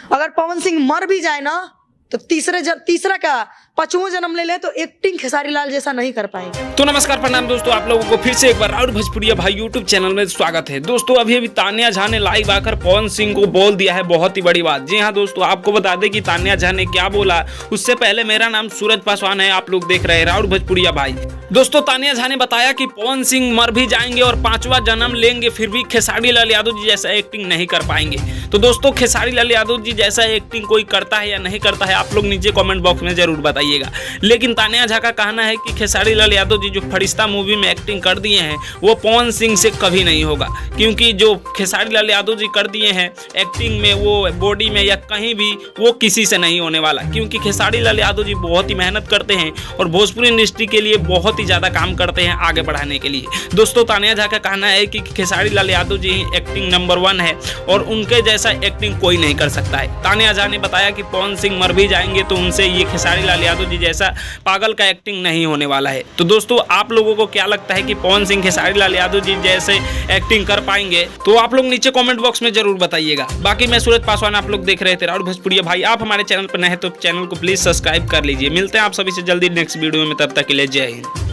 अगर पवन सिंह मर भी जाए ना तो तीसरा क्या 5वां जन्म ले ले तो एक्टिंग खेसारी लाल जैसा नहीं कर पाएंगे। तो नमस्कार प्रणाम दोस्तों, आप लोगों को फिर से एक बार राउड भोजपुरिया भाई यूट्यूब चैनल में स्वागत है। दोस्तों अभी तान्या झा ने लाइव आकर पवन सिंह को बोल दिया है बहुत ही बड़ी बात। जी हाँ दोस्तों, आपको बता दें कि तान्या झा ने क्या बोला। उससे पहले मेरा नाम सूरज पासवान है, आप लोग देख रहे हैं राउड भोजपुरिया भाई। दोस्तों तान्या झा ने बताया कि पवन सिंह मर भी जाएंगे और 5वां जन्म लेंगे फिर भी खेसारी लाल यादव जी जैसा एक्टिंग नहीं कर पाएंगे। तो दोस्तों खेसारी लाल यादव जी जैसा एक्टिंग कोई करता है या नहीं करता है, आप लोग नीचे कमेंट बॉक्स में जरूर बताइएगा। लेकिन तान्या झा का कहना है कि खेसारी लाल यादव जी जो फरिश्ता मूवी में एक्टिंग कर दिए हैं वो पवन सिंह से कभी नहीं होगा, क्योंकि जो खेसारी लाल यादव जी कर दिए हैं एक्टिंग में, वो बॉडी में या कहीं भी, वो किसी से नहीं होने वाला। क्योंकि खेसारी लाल यादव जी बहुत ही मेहनत करते हैं और भोजपुरी इंडस्ट्री के लिए बहुत ही ज़्यादा काम करते हैं आगे बढ़ाने के लिए। दोस्तों तान्या झा का कहना है कि खेसारी लाल यादव जी एक्टिंग नंबर 1 है और उनके जैसा एक्टिंग कोई नहीं कर सकता है। तान्या झा ने बताया कि पवन सिंह मर भी जाएंगे तो उनसे ये खेसारी लाल यादव जी जैसा पागल का एक्टिंग नहीं होने वाला है। तो दोस्तों आप लोगों को क्या लगता है कि पवन सिंह खेसारी लाल यादव जी जैसे एक्टिंग कर पाएंगे? तो आप लोग नीचे कमेंट बॉक्स में जरूर बताइएगा। बाकी मैं सूरज पासवान, आप लोग देख रहे थे राउड भोजपुरिया भाई। आप हमारे चैनल पर नए हैं तो चैनल को प्लीज सब्सक्राइब कर लीजिए। मिलते हैं आप सभी से जल्दी नेक्स्ट वीडियो में, तब तक के लिए जय हिंद।